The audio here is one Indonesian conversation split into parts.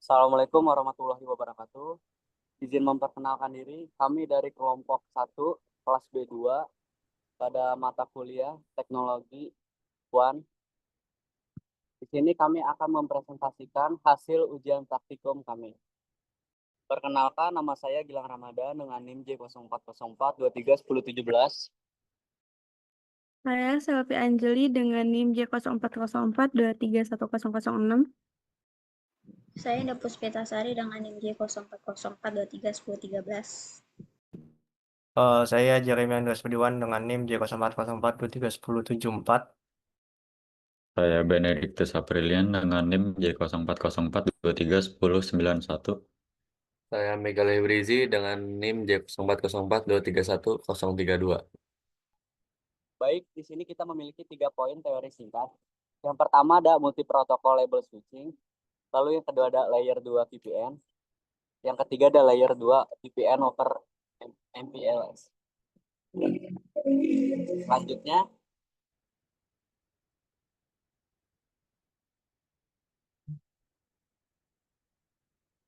Assalamualaikum warahmatullahi wabarakatuh. Izin memperkenalkan diri, kami dari kelompok 1, kelas B2, pada mata kuliah Teknologi UAN. Di sini kami akan mempresentasikan hasil ujian praktikum kami. Perkenalkan, nama saya Gilang Ramadan dengan NIM J0404231017. Saya Selvi Anjeli dengan NIM J0404231006. Saya Indah Puspitasari dengan NIM J0404231013. Saya Jeremy Andreas Budiwan dengan NIM J0404231074. Saya Benedictus Aprilian dengan NIM J0404231091. Saya Mega Lebrizi dengan NIM J0404231032. Baik, di sini kita memiliki 3 poin teori singkat. Yang pertama ada multi-protocol label switching. Lalu yang kedua ada layer 2 VPN. Yang ketiga ada layer 2 VPN over MPLS. Selanjutnya,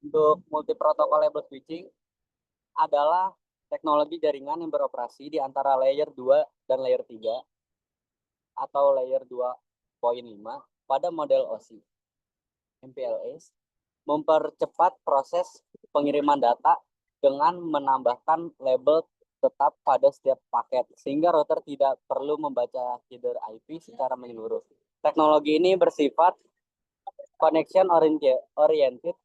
untuk multi-protocol label switching adalah teknologi jaringan yang beroperasi di antara layer 2 dan layer 3 atau layer 2.5 pada model OSI. MPLS mempercepat proses pengiriman data dengan menambahkan label tetap pada setiap paket, sehingga router tidak perlu membaca header IP secara menyeluruh. Teknologi ini bersifat connection oriented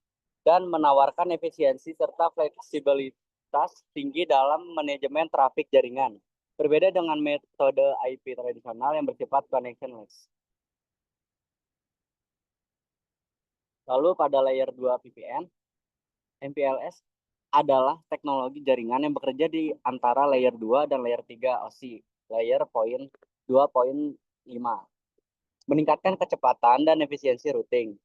dan menawarkan efisiensi serta fleksibilitas tinggi dalam manajemen trafik jaringan. Berbeda dengan metode IP tradisional yang bersifat connectionless. Lalu pada layer 2 VPN, MPLS adalah teknologi jaringan yang bekerja di antara layer 2 dan layer 3 OSI, layer 2.5, meningkatkan kecepatan dan efisiensi routing.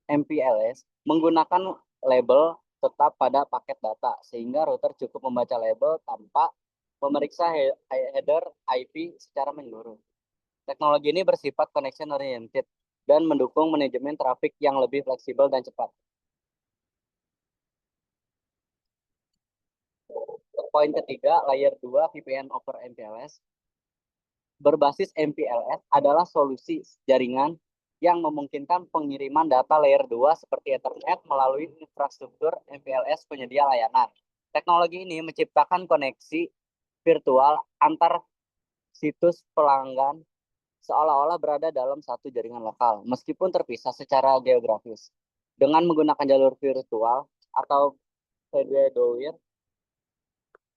MPLS menggunakan label tetap pada paket data, sehingga router cukup membaca label tanpa memeriksa header IP secara menyeluruh. Teknologi ini bersifat connection oriented dan mendukung manajemen trafik yang lebih fleksibel dan cepat. Poin ketiga, layer 2 VPN over MPLS. Berbasis MPLS adalah solusi jaringan yang memungkinkan pengiriman data layer 2 seperti Ethernet melalui infrastruktur MPLS penyedia layanan. Teknologi ini menciptakan koneksi virtual antar situs pelanggan seolah-olah berada dalam satu jaringan lokal, meskipun terpisah secara geografis. Dengan menggunakan jalur virtual atau VDWDOIR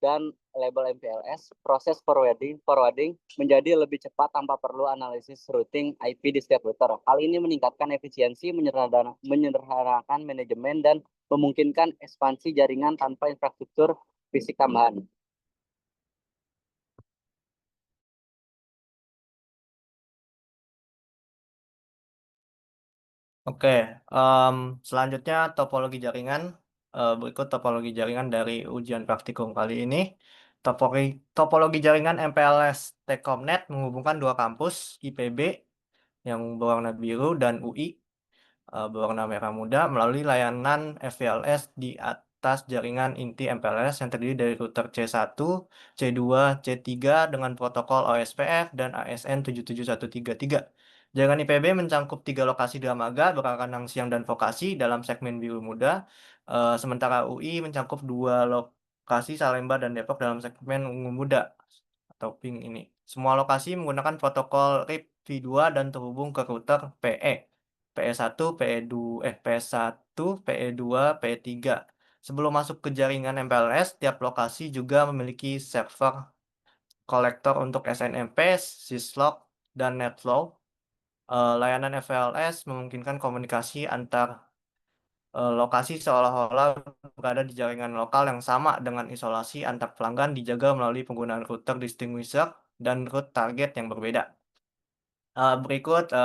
dan label MPLS, proses forwarding menjadi lebih cepat tanpa perlu analisis routing IP di setiap router. Hal ini meningkatkan efisiensi, menyederhanakan manajemen, dan memungkinkan ekspansi jaringan tanpa infrastruktur fisik tambahan. Oke, selanjutnya topologi jaringan. Berikut topologi jaringan dari ujian praktikum kali ini. Topologi jaringan MPLS Techcomnet menghubungkan dua kampus, IPB yang berwarna biru dan UI berwarna merah muda melalui layanan FVLS di atas jaringan inti MPLS yang terdiri dari router C1, C2, C3 dengan protokol OSPF dan ASN 77133. Jaringan IPB mencangkup 3 lokasi Dramaga, Berakanang Siang dan Vokasi dalam segmen biru muda, sementara UI mencangkup 2 lokasi Salemba dan Depok dalam segmen ungu muda atau pink ini. Semua lokasi menggunakan protokol RIP V2 dan terhubung ke router PE. PE1, PE2, PS1, PE2, PE3. Sebelum masuk ke jaringan MPLS, tiap lokasi juga memiliki server kolektor untuk SNMP, syslog, dan NetFlow. Layanan FVLS memungkinkan komunikasi antar lokasi seolah-olah berada di jaringan lokal yang sama dengan isolasi antar pelanggan dijaga melalui penggunaan router distinguisher dan route target yang berbeda. Berikut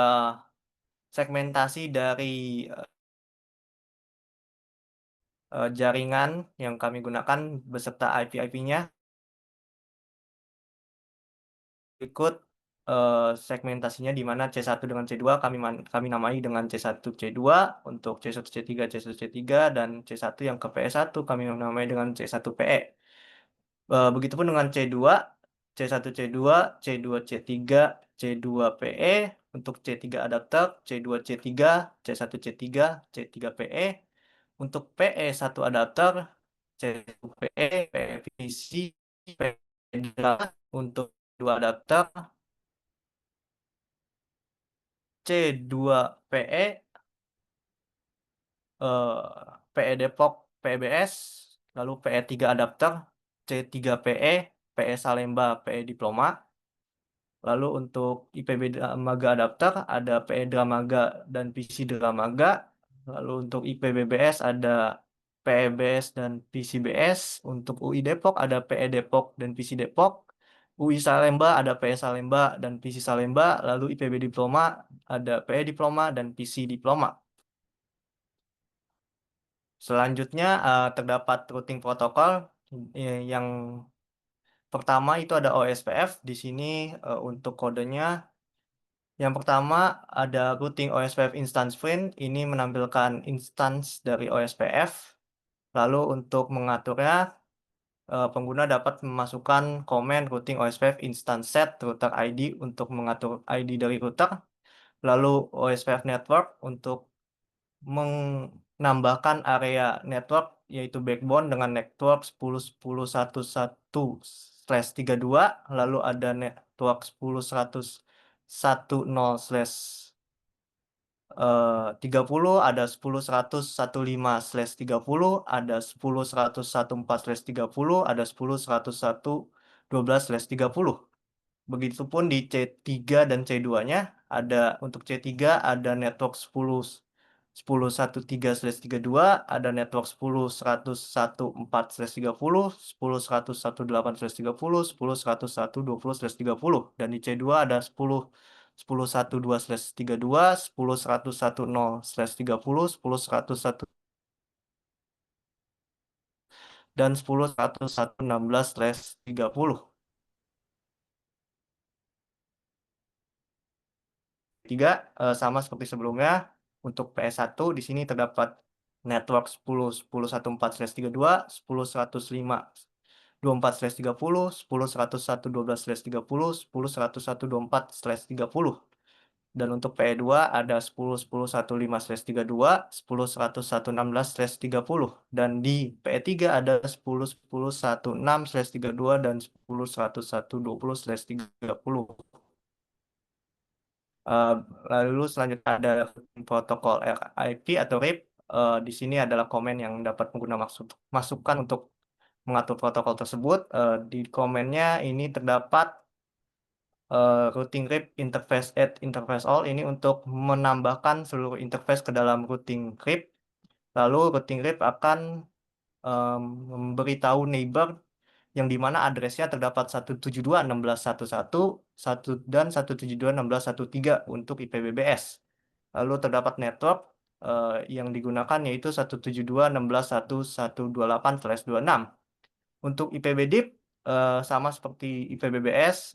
segmentasi dari jaringan yang kami gunakan beserta IP-IP-nya. Berikut segmentasinya di mana C1 dengan C2 kami namai dengan C1 C2, untuk C1 C3 C1 C3, dan C1 yang ke PE1 kami namai dengan C1 PE. Begitupun dengan C2, C1 C2, C2 C3, C2 PE, untuk C3 adapter, C2 C3, C1 C3, C3 PE, untuk PE1 adapter, C1 PE, PE PC, PE drama, untuk 2 adapter, C2 PE, PE Depok, PEBS, lalu PE3 adapter, C3 PE, PE Salemba, PE Diploma. Lalu untuk IPB Dramaga adapter ada PE Dramaga dan PC Dramaga. Lalu untuk IPBBS ada PEBS dan PCBS. Untuk UI Depok ada PE Depok dan PC Depok. UI Salemba ada PE Salemba dan PC Salemba. Lalu IPB Diploma ada PE Diploma dan PC Diploma. Selanjutnya terdapat routing protokol yang pertama itu ada OSPF. Di sini untuk kodenya yang pertama ada routing OSPF instance print. Ini menampilkan instance dari OSPF. Lalu untuk mengaturnya pengguna dapat memasukkan komen routing OSPF instance set router ID untuk mengatur ID dari router. Lalu OSPF network untuk menambahkan area network yaitu backbone dengan network 10.10.11/32, lalu ada network 10.110/30, ada 10.100/15/30, ada 10.100/14/30, ada 10.100/12/30. Begitupun di C3 dan C2-nya ada untuk C3 ada network 10.113/32, ada network 10.100/14/30, 10.100/18/30, 10.100/20/30, dan di C2 ada 10.112/32, 10.100/10/30, 10.100 dan 10.100/16/30. Tiga sama seperti sebelumnya. Untuk PS1 di sini terdapat network 10.10.14/32, 10.105/24/30, 10.101/12/30, 10.101/24/30. Dan untuk PE2 ada 10.10.115/32, 10.101/16/30, dan di PE3 ada 10.10.16/32 dan 10.101/20/30. Lalu selanjutnya ada protokol RIP atau RIP. Di sini adalah komen yang dapat pengguna masukkan untuk mengatur protokol tersebut. Di komennya ini terdapat routing RIP interface add interface all, ini untuk menambahkan seluruh interface ke dalam routing RIP. Lalu routing RIP akan memberitahu neighbor yang dimana addressnya terdapat 172.16.11 dan 172.16.13 untuk IPBBS. Lalu terdapat network yang digunakan yaitu 172.16.128/26. Untuk IPBDIP sama seperti IPBBS,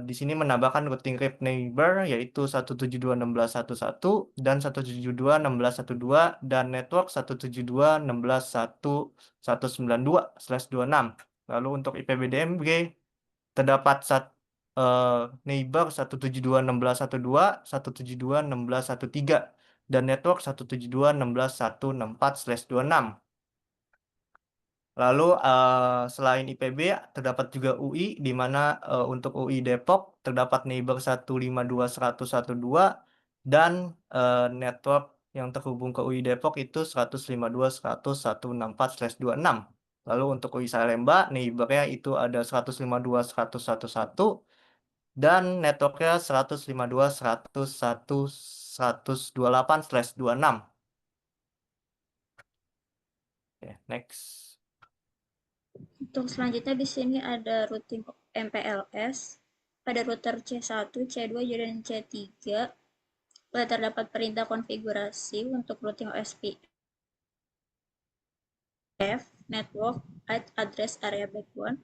di sini menambahkan routing RIP neighbor yaitu 172.16.11 dan 172.16.12 dan network 172.16.192/26. Lalu untuk IPBDMG terdapat neighbor 172.16.12, 172.16.13 dan network 172.16.164/26. Lalu selain IPB terdapat juga UI, di mana untuk UI Depok terdapat neighbor 152.100.1.2 dan network yang terhubung ke UI Depok itu 152.100.164/26. Lalu untuk UI Salemba neighbornya itu ada 152.100.1.1 dan networknya 152.100.128/26. Oke, next. Untuk selanjutnya di sini ada routing MPLS pada router C1, C2, dan C3. Terdapat perintah konfigurasi untuk routing OSPF, network, address area backbone,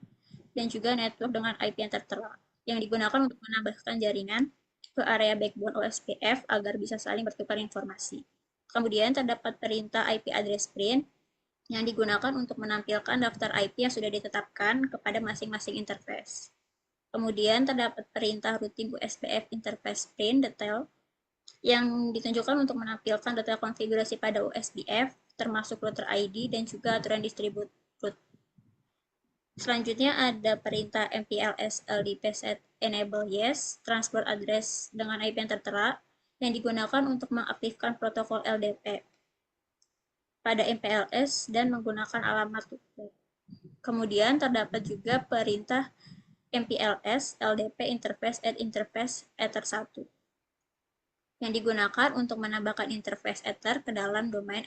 dan juga network dengan IP yang tertera. yang digunakan untuk menambahkan jaringan ke area backbone OSPF agar bisa saling bertukar informasi. Kemudian terdapat perintah IP address print yang digunakan untuk menampilkan daftar IP yang sudah ditetapkan kepada masing-masing interface. Kemudian terdapat perintah routing USPF interface print detail yang ditunjukkan untuk menampilkan detail konfigurasi pada USBF, termasuk router ID dan juga aturan distribute route. Selanjutnya ada perintah MPLS LDP set enable yes, transport address dengan IP yang tertera, yang digunakan untuk mengaktifkan protokol LDP pada MPLS dan menggunakan alamat loopback. Kemudian terdapat juga perintah MPLS LDP interface add interface ether 1 yang digunakan untuk menambahkan interface ether ke dalam domain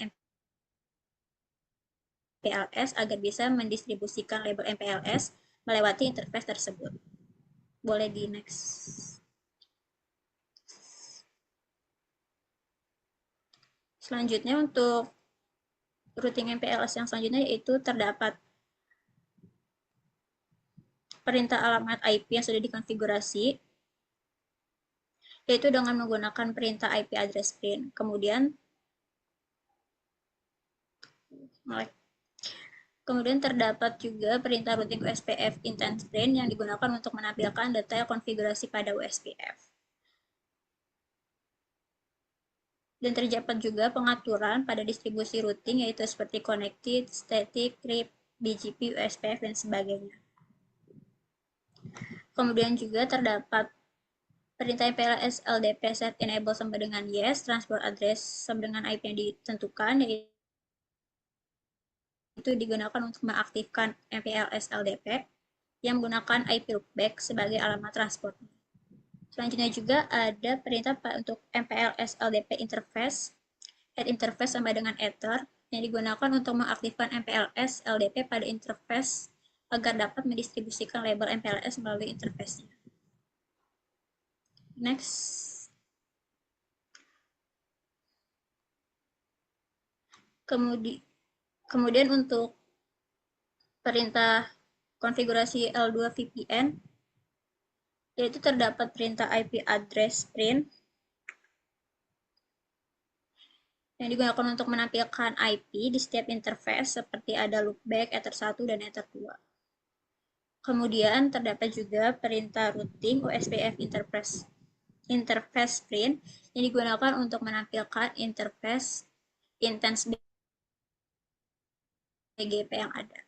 MPLS agar bisa mendistribusikan label MPLS melewati interface tersebut. Boleh di next. Selanjutnya untuk routing MPLS yang selanjutnya yaitu terdapat perintah alamat IP yang sudah dikonfigurasi, yaitu dengan menggunakan perintah IP address print. Kemudian terdapat juga perintah routing USPF intent print yang digunakan untuk menampilkan detail konfigurasi pada USPF. Dan terdapat juga pengaturan pada distribusi routing yaitu seperti connected, static, crypt, BGP, USPF, dan sebagainya. Kemudian juga terdapat perintah MPLS LDP set enable sama dengan yes, transport address sama dengan IP yang ditentukan, yaitu digunakan untuk mengaktifkan MPLS LDP yang menggunakan IP loopback sebagai alamat transport. Selanjutnya juga ada perintah untuk MPLS LDP interface, add interface sama dengan ether, yang digunakan untuk mengaktifkan MPLS LDP pada interface agar dapat mendistribusikan label MPLS melalui interface-nya. Next. Kemudian untuk perintah konfigurasi L2 VPN, yaitu terdapat perintah IP address print yang digunakan untuk menampilkan IP di setiap interface seperti ada loopback, ether 1, dan ether 2. Kemudian terdapat juga perintah routing USPF interface print yang digunakan untuk menampilkan interface intense BGP yang ada.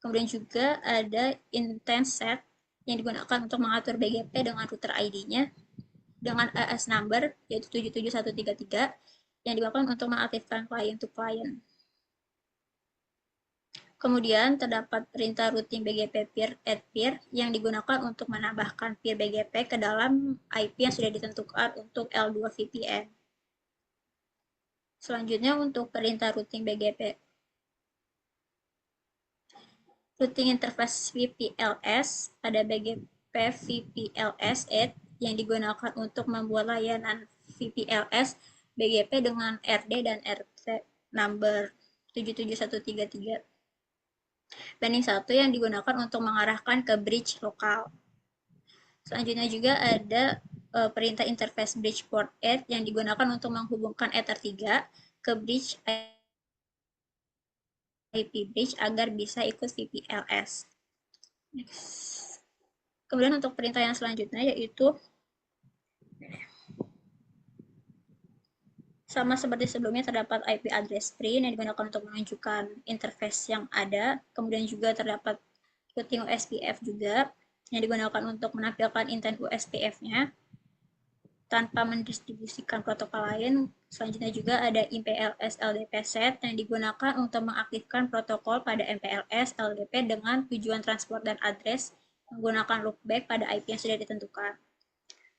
Kemudian juga ada intense set yang digunakan untuk mengatur BGP dengan router ID-nya dengan AS number yaitu 77133 yang digunakan untuk mengaktifkan client to client. Kemudian terdapat perintah routing BGP peer add peer yang digunakan untuk menambahkan peer BGP ke dalam IP yang sudah ditentukan untuk L2 VPN. Selanjutnya untuk perintah routing BGP routing interface VPLS pada BGP VPLS add yang digunakan untuk membuat layanan VPLS BGP dengan RD dan RT number 77133 banding 1 yang digunakan untuk mengarahkan ke bridge lokal. Selanjutnya juga ada perintah interface bridge port add yang digunakan untuk menghubungkan ether 3 ke bridge IP bridge agar bisa ikut VPLS. Next. Kemudian untuk perintah yang selanjutnya yaitu sama seperti sebelumnya terdapat IP address print yang digunakan untuk menunjukkan interface yang ada. Kemudian juga terdapat routing USPF juga yang digunakan untuk menampilkan intent USPF-nya tanpa mendistribusikan protokol lain. Selanjutnya juga ada MPLS LDP set yang digunakan untuk mengaktifkan protokol pada MPLS LDP dengan tujuan transport dan address menggunakan loopback pada IP yang sudah ditentukan.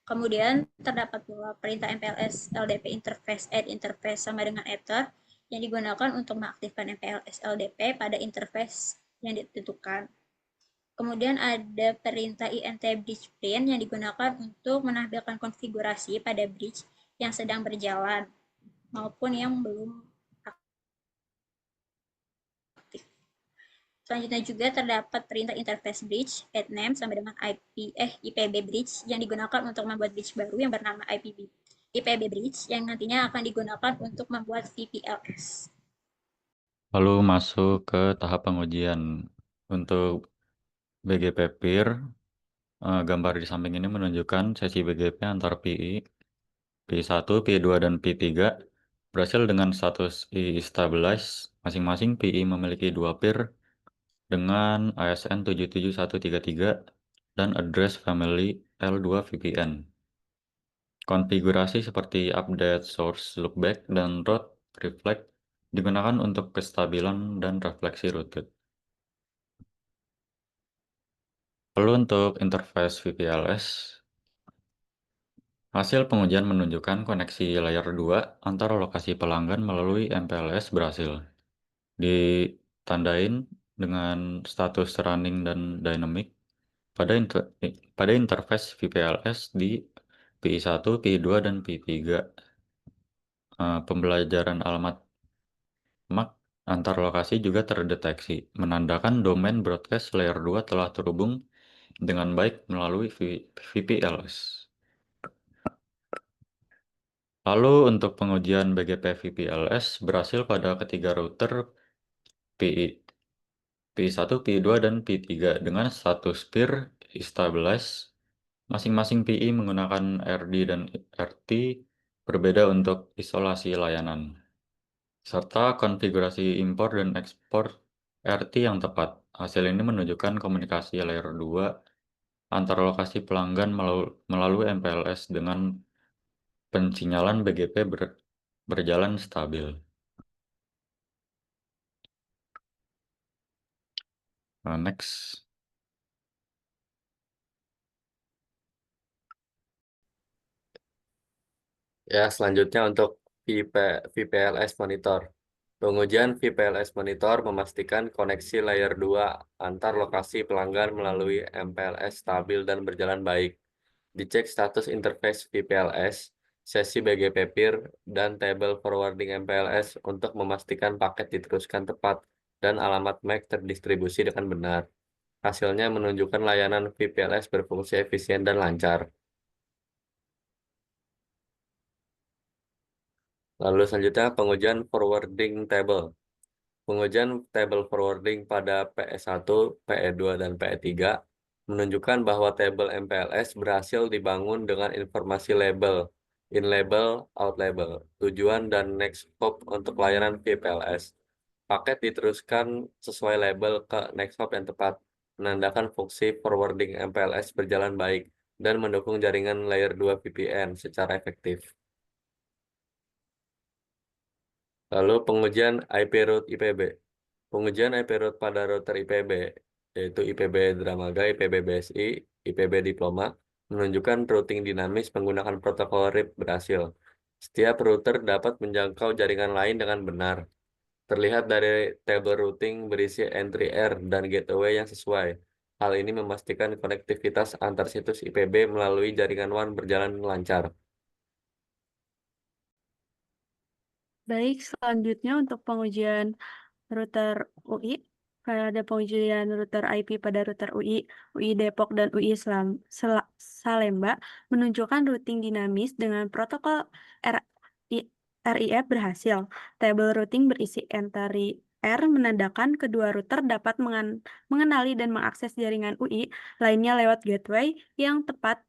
Kemudian terdapat pula perintah MPLS LDP interface add interface sama dengan ether yang digunakan untuk mengaktifkan MPLS LDP pada interface yang ditentukan. Kemudian ada perintah INT bridge print yang digunakan untuk menampilkan konfigurasi pada bridge yang sedang berjalan maupun yang belum aktif. Selanjutnya juga terdapat perintah interface bridge, add name sampai dengan IPB bridge yang digunakan untuk membuat bridge baru yang bernama IPB bridge yang nantinya akan digunakan untuk membuat VPLS. Lalu masuk ke tahap pengujian. Untuk BGP peer, gambar di samping ini menunjukkan sesi BGP antar PI, PI1, PI2, dan PI3 berhasil dengan status I-stabilize. Masing-masing PI memiliki 2 peer dengan ASN 77133 dan address family L2 VPN. Konfigurasi seperti update source loopback dan route reflect digunakan untuk kestabilan dan refleksi rooted. Lalu untuk interface VPLS, hasil pengujian menunjukkan koneksi layer 2 antar lokasi pelanggan melalui MPLS berhasil. Ditandain dengan status running dan dynamic pada interface VPLS di PI1, PI2, dan PI3. Pembelajaran alamat MAC antar lokasi juga terdeteksi, menandakan domain broadcast layer 2 telah terhubung dengan baik melalui VPLS. Lalu untuk pengujian BGP VPLS berhasil pada ketiga router PI1, PI2, dan PI3 dengan status peer stabilize. Masing-masing PI menggunakan RD dan RT berbeda untuk isolasi layanan, serta konfigurasi impor dan ekspor RT yang tepat. Hasil ini menunjukkan komunikasi layer 2 antar lokasi pelanggan melalui MPLS dengan pensinyalan BGP berjalan stabil. Next. Ya, selanjutnya untuk VPLS Monitor. Pengujian VPLS Monitor memastikan koneksi layer 2 antar lokasi pelanggan melalui MPLS stabil dan berjalan baik. Dicek status interface VPLS, sesi BGP peer, dan tabel forwarding MPLS untuk memastikan paket diteruskan tepat dan alamat MAC terdistribusi dengan benar. Hasilnya menunjukkan layanan VPLS berfungsi efisien dan lancar. Lalu selanjutnya pengujian forwarding table. Pengujian tabel forwarding pada PE1, PE2, dan PE3 menunjukkan bahwa tabel MPLS berhasil dibangun dengan informasi label, in label, out label, tujuan, dan next hop untuk layanan VPLS. Paket diteruskan sesuai label ke next hop yang tepat, menandakan fungsi forwarding MPLS berjalan baik dan mendukung jaringan layer 2 VPN secara efektif. Lalu pengujian IP route IPB. Pengujian IP route pada router IPB, yaitu IPB Dramaga, IPB BSI, IPB Diploma, menunjukkan routing dinamis menggunakan protokol RIP berhasil. Setiap router dapat menjangkau jaringan lain dengan benar. Terlihat dari tabel routing berisi entry R dan gateway yang sesuai. Hal ini memastikan konektivitas antar situs IPB melalui jaringan WAN berjalan lancar. Baik, selanjutnya untuk pengujian router UI, pada pengujian router IP pada router UI Depok dan UI Salemba menunjukkan routing dinamis dengan protokol RIF berhasil. Tabel routing berisi entry R menandakan kedua router dapat mengenali dan mengakses jaringan UI lainnya lewat gateway yang tepat.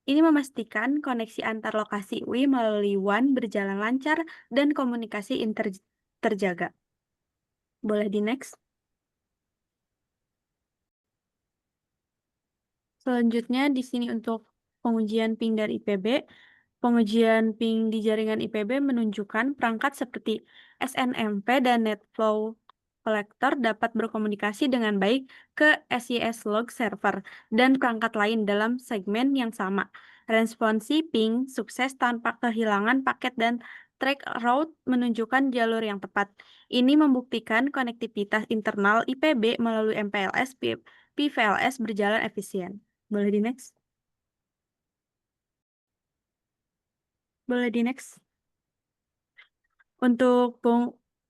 Ini memastikan koneksi antar lokasi UI melalui WAN berjalan lancar dan komunikasi terjaga. Boleh di next. Selanjutnya di sini untuk pengujian ping dari IPB. Pengujian ping di jaringan IPB menunjukkan perangkat seperti SNMP dan NetFlow Collector dapat berkomunikasi dengan baik ke SIS log server dan perangkat lain dalam segmen yang sama. Responsi ping sukses tanpa kehilangan paket dan track route menunjukkan jalur yang tepat. Ini membuktikan konektivitas internal IPB melalui MPLS PVLS berjalan efisien. Boleh di next? Boleh di next? Untuk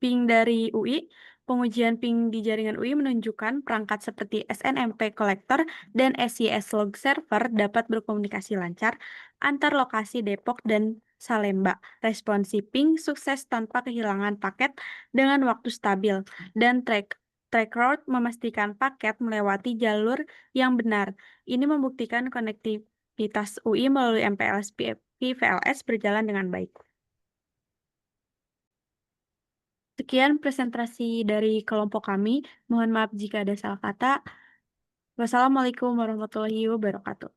ping dari UI, Pengujian ping di jaringan UI menunjukkan perangkat seperti SNMP Collector dan SYS Log Server dapat berkomunikasi lancar antar lokasi Depok dan Salemba. Responsi ping sukses tanpa kehilangan paket dengan waktu stabil, dan track route memastikan paket melewati jalur yang benar. Ini membuktikan konektivitas UI melalui MPLS PVLS berjalan dengan baik. Sekian presentasi dari kelompok kami. Mohon maaf jika ada salah kata. Wassalamualaikum warahmatullahi wabarakatuh.